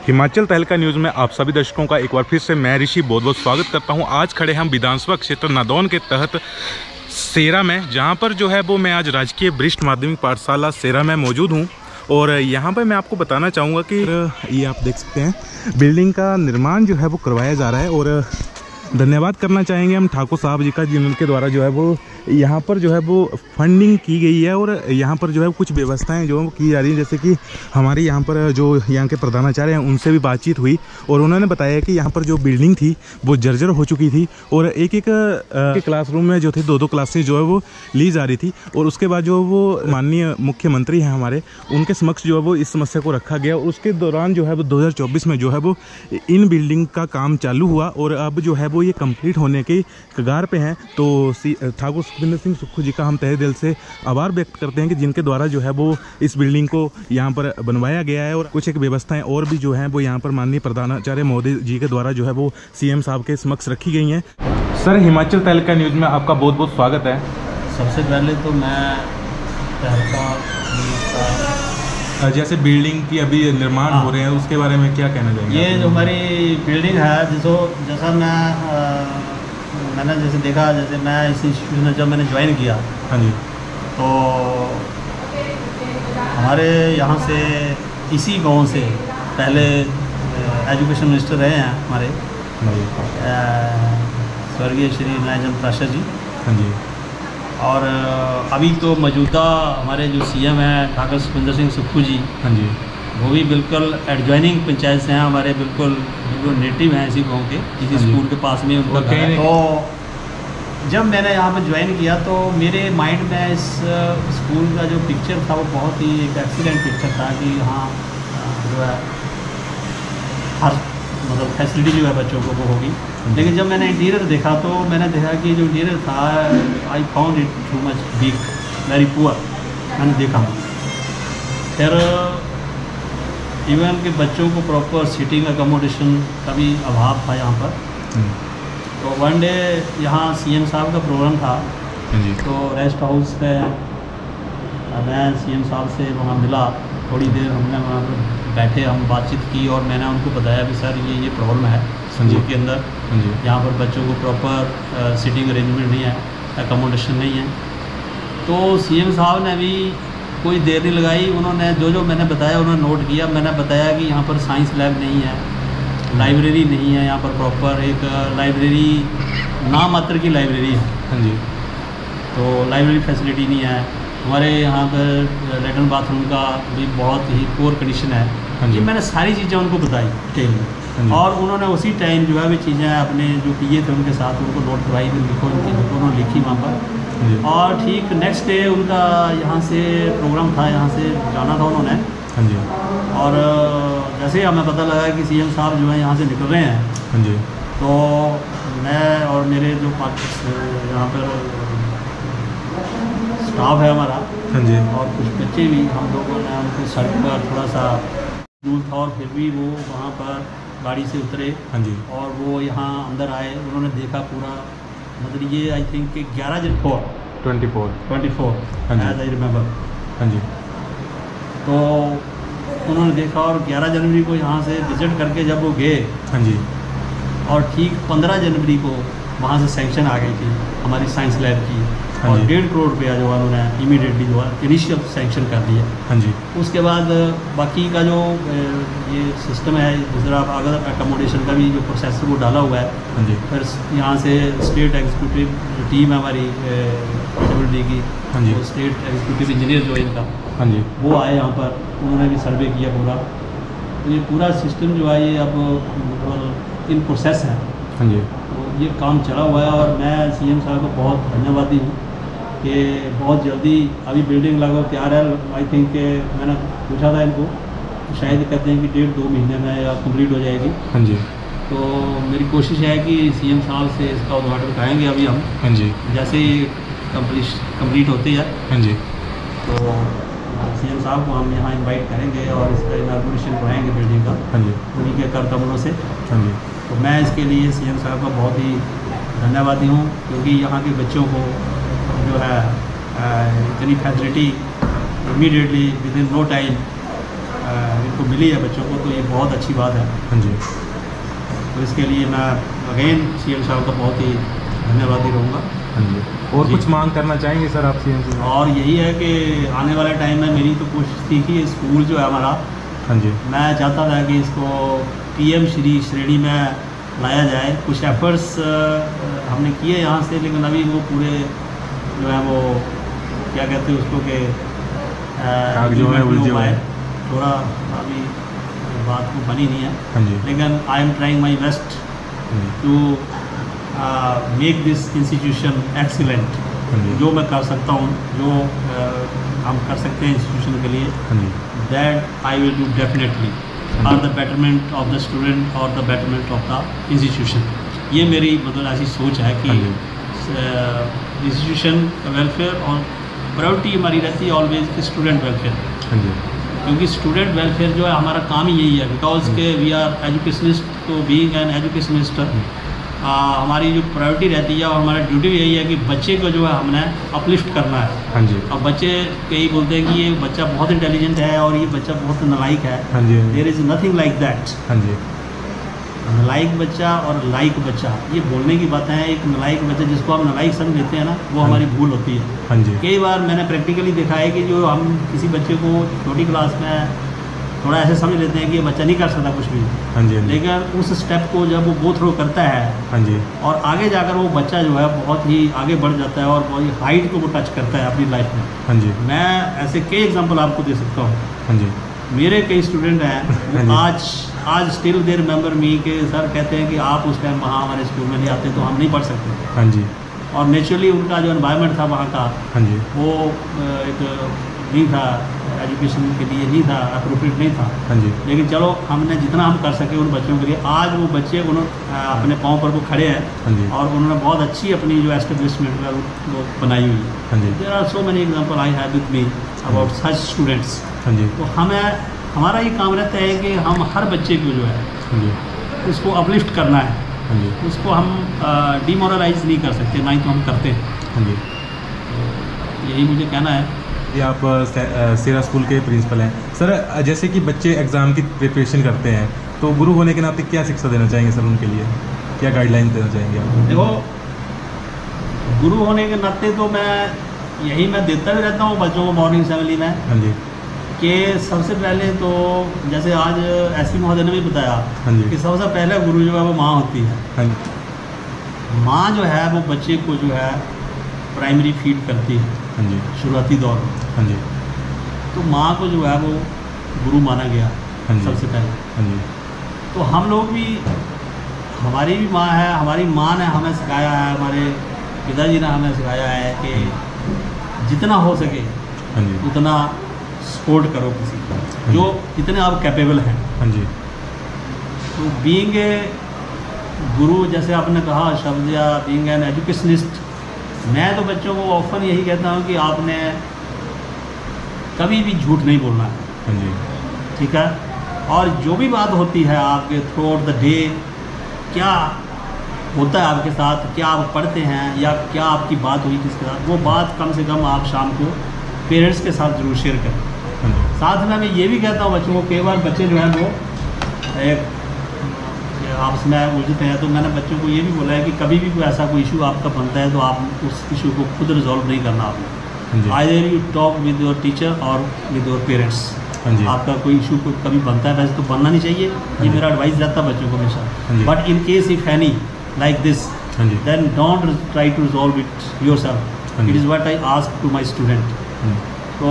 हिमाचल तहलका न्यूज़ में आप सभी दर्शकों का एक बार फिर से मैं ऋषि बहुत बहुत स्वागत करता हूं। आज खड़े हम विधानसभा क्षेत्र नादौन के तहत सेरा में, जहां पर जो है वो मैं आज राजकीय वरिष्ठ माध्यमिक पाठशाला सेरा में मौजूद हूं। और यहाँ पर मैं आपको बताना चाहूँगा कि ये आप देख सकते हैं बिल्डिंग का निर्माण जो है वो करवाया जा रहा है। और धन्यवाद करना चाहेंगे हम ठाकुर साहब जी का, जिनके द्वारा जो है वो यहाँ पर जो है वो फंडिंग की गई है और यहाँ पर जो है कुछ व्यवस्थाएं जो की जा रही हैं। जैसे कि हमारे यहाँ पर जो यहाँ के प्रधानाचार्य हैं उनसे भी बातचीत हुई और उन्होंने बताया कि यहाँ पर जो बिल्डिंग थी वो जर्जर हो चुकी थी और एक क्लासरूम में जो थे दो क्लासें जो है वो ली जा रही थी। और उसके बाद जो वो माननीय मुख्यमंत्री हैं हमारे, उनके समक्ष जो है वो इस समस्या को रखा गया। उसके दौरान जो है वो 2024 में जो है वो इन बिल्डिंग का काम चालू हुआ और अब जो है वो ये कंप्लीट होने के कगार पे हैं। तो ठाकुर सुखविंदर सिंह सुक्खू जी का हम तहे दिल से आभार व्यक्त करते हैं कि जिनके द्वारा जो है वो इस बिल्डिंग को यहाँ पर बनवाया गया है। और कुछ एक व्यवस्थाएं और भी जो हैं वो यहाँ पर माननीय प्रधानाचार्य महोदय जी के द्वारा जो है वो सीएम साहब के समक्ष रखी गई हैं। सर, हिमाचल तहलका न्यूज़ में आपका बहुत बहुत स्वागत है। सबसे पहले तो मैं तहलका जैसे बिल्डिंग की अभी निर्माण हो रहे हैं उसके बारे में क्या कहना चाहेंगे? ये जो हमारी बिल्डिंग है, जैसा मैंने जैसे देखा, जैसे मैं इस इंस्टीट्यूट में जब मैंने ज्वाइन किया, हाँ जी, तो हमारे यहाँ से इसी गांव से पहले एजुकेशन मिनिस्टर रहे हैं हमारे स्वर्गीय श्री नायचंद प्राशर जी। हाँ जी। और अभी तो मौजूदा हमारे जो सीएम हैं ठाकुर सुखविंदर सिंह सुक्खू जी, हाँ जी, वो भी बिल्कुल एडजॉइनिंग पंचायत से हैं हमारे, बिल्कुल नेटिव हैं इसी गाँव के, इसी स्कूल के पास में उनका घर है। तो जब मैंने यहाँ पर ज्वाइन किया तो मेरे माइंड में इस स्कूल का जो पिक्चर था वो बहुत ही एक एक्सीलेंट पिक्चर था कि यहाँ जो है हर मतलब फैसिलिटी जो है बच्चों को वो होगी। लेकिन जब मैंने इंटीरियर देखा तो मैंने देखा कि जो इंटीरियर था, I found it too much weak, very poor. मैंने देखा फिर इवन के बच्चों को प्रॉपर सीटिंग अकोमोडेशन का भी अभाव था यहाँ पर। तो वन डे यहाँ सीएम साहब का प्रोग्राम था, तो रेस्ट हाउस पे मैं सीएम साहब से वहाँ मिला, थोड़ी देर हमने वहाँ पर बैठे, हम बातचीत की और मैंने उनको बताया कि सर ये प्रॉब्लम है स्कूल के अंदर, यहाँ पर बच्चों को प्रॉपर सीटिंग अरेंजमेंट नहीं है, अकोमोडेशन नहीं है। तो सीएम साहब ने भी कोई देर नहीं लगाई, उन्होंने जो मैंने बताया उन्होंने नोट किया। मैंने बताया कि यहाँ पर साइंस लैब नहीं है, लाइब्रेरी नहीं है, यहाँ पर प्रॉपर एक लाइब्रेरी नाम मात्र की लाइब्रेरी है। हाँ जी। तो लाइब्रेरी फैसिलिटी नहीं है हमारे यहाँ पर, लेटरिन बाथरूम का भी बहुत ही पुअर कंडीशन है। ये मैंने सारी चीज़ें उनको बताई डिटेल में और उन्होंने उसी टाइम जो है वो चीज़ें अपने जो पीए थे उनके साथ उनको नोट करवाई, लिखो उन्होंने लिखी वहाँ पर। और ठीक नेक्स्ट डे उनका यहाँ से प्रोग्राम था, यहाँ से जाना था उन्होंने। हाँ जी। और जैसे ही हमें पता लगा कि सीएम साहब जो है यहाँ से निकल रहे हैं, हाँ जी, तो मैं और मेरे जो यहाँ पर स्टाफ है हमारा, हाँ जी, और कुछ बच्चे भी, हम लोगों ने उनको सड़क पर थोड़ा सा दूर था और फिर भी वो वहाँ पर गाड़ी से उतरे। हाँ जी। और वो यहाँ अंदर आए, उन्होंने देखा पूरा, मतलब ये I think 11/4/24 as I remember. हाँ जी। तो उन्होंने देखा और 11 जनवरी को यहाँ से विजिट करके जब वो गए, हाँ जी, और ठीक 15 जनवरी को वहाँ से सैंक्शन आ गई थी हमारी साइंस लैब की। हाँ और जी। 1.5 करोड़ रुपया जो उन्होंने इमीडिएटली जो है इनिशियल सैंक्शन कर दिया। हाँ जी। उसके बाद बाकी का जो ये सिस्टम है, दूसरा अगर अकोमोडेशन का भी जो प्रोसेस वो डाला हुआ है। हाँ जी। फिर यहाँ से स्टेट एग्जीक्यूटिव टीम है हमारी PWD की, हाँ जी, वो स्टेट एग्जीक्यूटिव इंजीनियर जो है इनका, हाँ जी, वो आए यहाँ पर, उन्होंने भी सर्वे किया पूरा। तो ये पूरा सिस्टम जो है ये अब मतलब इन प्रोसेस है। हाँ जी। तो ये काम चला हुआ है और मैं सीएम साहब को बहुत धन्यवादी हूँ कि बहुत जल्दी अभी बिल्डिंग लगभग तैयार है। आई थिंक मैंने पूछा था इनको, शायद कहते हैं कि 1.5-2 महीने में या कंप्लीट हो जाएगी। हाँ जी। तो मेरी कोशिश है कि सीएम साहब से इसका उद्घाटन कराएंगे अभी हम। हाँ जी। जैसे ही कंप्लीट होती है, हाँ जी, तो सीएम साहब को हम यहाँ इनवाइट करेंगे और इसका इनॉग्रेशन कराएंगे बिल्डिंग का। हाँ जी। उन्हीं के कर कमलों से। हाँ जी। तो मैं इसके लिए सीएम साहब का बहुत ही धन्यवादी हूँ, क्योंकि यहाँ के बच्चों को जो है इतनी facility immediately within no time तो मिली है बच्चों को, तो ये बहुत अच्छी बात है। हाँ जी। तो इसके लिए मैं अगेन CM साहब का बहुत ही धन्यवादी रहूँगा। हाँ जी। और कुछ मांग करना चाहेंगे सर आप CM से? और यही है कि आने वाले टाइम में मेरी तो कोशिश थी कि स्कूल जो है हमारा, हाँ जी, मैं चाहता था कि इसको PM श्रेणी में लाया जाए। कुछ एफर्ट्स हमने किए यहाँ से, लेकिन अभी वो पूरे जो है वो क्या कहते हैं उसको कि जो है उलझे हुए हैं, थोड़ा अभी बात को बनी नहीं है। हाँ जी, लेकिन I am trying my best to make this institution excellent. हाँ जी, जो मैं कर सकता हूँ, जो हम कर सकते हैं इंस्टीट्यूशन के लिए, हाँ जी, that I will do definitely for the betterment of the student और the betterment of the institution. ये मेरी मतलब ऐसी सोच है कि इंस्टीट्यूशन का वेलफेयर और प्रायोरिटी हमारी रहती है ऑलवेज कि स्टूडेंट वेलफेयर। हाँ जी, क्योंकि स्टूडेंट वेलफेयर जो है हमारा काम ही यही है, बिकॉज के वी आर एजुकेशनिस्ट। तो बीइंग एन एजुकेशनिस्ट हमारी जो प्रायोरिटी रहती है और हमारा ड्यूटी यही है कि बच्चे को जो है हमने अपलिफ्ट करना है। हाँ जी, अब बच्चे कई बोलते हैं कि ये बच्चा बहुत इंटेलिजेंट है और ये बच्चा बहुत नालायक है। हाँ जी, there is nothing like that. हाँ जी, नालायक बच्चा और लायक बच्चा, ये बोलने की बातें हैं। एक नालायक बच्चा जिसको हम नालायक समझ लेते हैं ना, वो हमारी भूल होती है। हाँ जी, कई बार मैंने प्रैक्टिकली देखा है कि जो हम किसी बच्चे को छोटी क्लास में थोड़ा ऐसे समझ लेते हैं कि ये बच्चा नहीं कर सकता कुछ भी, हाँ जी, लेकिन उस स्टेप को जब वो गो थ्रू करता है हाँ जी, और आगे जाकर वो बच्चा जो है बहुत ही आगे बढ़ जाता है और बहुत ही हाइट को वो टच करता है अपनी लाइफ में। हाँ जी, मैं ऐसे कई एग्जांपल आपको दे सकता हूँ। हाँ जी, मेरे कई स्टूडेंट हैं हाँ वो जी। आज स्टिल दे रिमेंबर मी के सर कहते हैं कि आप उस टाइम वहाँ हमारे स्कूल में नहीं आते तो हम नहीं पढ़ सकते। हाँ जी, और नेचुरली उनका जो एनवायरनमेंट था वहाँ का, हाँ जी, वो एक नहीं था, एजुकेशन के लिए नहीं था, अप्रोप्रिएट नहीं था। हाँ जी, लेकिन चलो हमने जितना हम कर सके उन बच्चों के लिए, आज वो बच्चे उन्होंने अपने पाँव पर वो खड़े हैं। हाँ जी, और उन्होंने बहुत अच्छी अपनी जो एस्टेब्लिशमेंट है वो बनाई हुई है। हाँ जी, there are so many example I have with me about such students. हाँ जी, तो हमारा ये काम रहता है कि हम हर बच्चे को जो है हाँ जी, उसको अपलिफ्ट करना है। हाँ जी, उसको हम डिमोरलाइज नहीं कर सकते, ना ही तो हम करते हैं। हाँ जी। यही मुझे कहना है। ये आप सेरा स्कूल के प्रिंसिपल हैं सर। जैसे कि बच्चे एग्ज़ाम की प्रिपरेशन करते हैं, तो गुरु होने के नाते क्या शिक्षा देना चाहेंगे सर उनके लिए? क्या गाइडलाइन देना चाहेंगे आप? देखो, गुरु होने के नाते तो मैं देता भी रहता हूँ बच्चों को मॉर्निंग असेंबली में, हाँ जी, कि सबसे पहले तो जैसे आज एसपी महोदय ने भी बताया हाँ जी, कि सबसे पहले गुरु जो है वो माँ होती है। हाँ जी, माँ जो है वो बच्चे को जो है प्राइमरी फीड करती है हाँ जी, शुरुआती दौर में। हाँ जी, तो माँ को जो है वो गुरु माना गया हाँ जी, सबसे पहले। हाँ जी, तो हम लोग भी, हमारी भी माँ है, हमारी माँ ने हमें सिखाया है, हमारे पिताजी ने हमें सिखाया है कि जितना हो सके हाँ जी, उतना सपोर्ट करो किसी को, जो जितने आप कैपेबल हैं। हाँ जी, तो बीइंग ए गुरु, जैसे आपने कहा शब्द, या बीइंग एन एजुकेशनिस्ट, मैं तो बच्चों को ऑफन यही कहता हूँ कि आपने कभी भी झूठ नहीं बोलना है। हाँ जी, ठीक है। और जो भी बात होती है आपके थ्रू आउट द डे, क्या होता है आपके साथ, क्या आप पढ़ते हैं या क्या आपकी बात हुई किसके साथ, वो बात कम से कम आप शाम को पेरेंट्स के साथ ज़रूर शेयर करें। हाँ जी, साथ में मैं ये भी कहता हूँ बच्चों को, कई बार बच्चे जो है वो एक आपस में उलझते हैं, तो मैंने बच्चों को ये भी बोला है कि कभी भी कोई ऐसा कोई इशू आपका बनता है तो आप उस इशू को खुद रिजॉल्व नहीं करना आपने। हाँ जी, either you talk with your teacher और विद योर पेरेंट्स। हाँ जी, आपका कोई इशू को कभी बनता है, वैसे तो बनना नहीं चाहिए, ये जी। मेरा एडवाइस रहता है बच्चों को हाँ जी। हमेशा। But in case if any like this, हाँ जी, then don't try to resolve it yourself. हाँ जी। It is what I ask to my student. हाँ जी, तो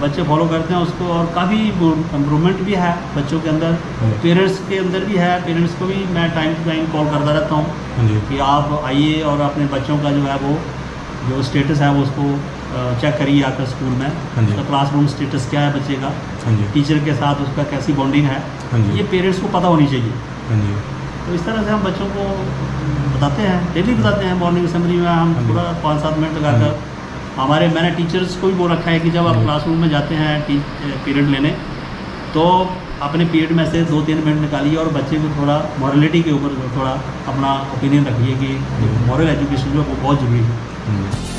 बच्चे फॉलो करते हैं उसको, और काफ़ी इम्प्रूवमेंट भी है बच्चों के अंदर, पेरेंट्स के अंदर भी है। पेरेंट्स को भी मैं टाइम टू टाइम कॉल करता रहता हूँ हाँ जी, कि आप आइए और अपने बच्चों का जो है वो जो स्टेटस है वो उसको चेक करिए आकर स्कूल में। हाँ जी, उसका क्लासरूम स्टेटस क्या है बच्चे का, हाँ जी, टीचर के साथ उसका कैसी बॉन्डिंग है, हाँ जी, ये पेरेंट्स को पता होनी चाहिए। हाँ जी, तो इस तरह से हम बच्चों को बताते हैं, डेली बताते हैं। मॉर्निंग असेंबली में हम हाँ जी। थोड़ा 5-7 मिनट लगाकर, मैंने टीचर्स को भी बोल रखा है कि जब आप हाँ जी। क्लासरूम में जाते हैं पीरियड लेने, तो अपने पीरियड में से 2-3 मिनट निकालिए और बच्चे को थोड़ा मॉरलिटी के ऊपर थोड़ा अपना ओपिनियन रखिए कि मॉरल एजुकेशन जो है वो बहुत ज़रूरी है। हाँ जी।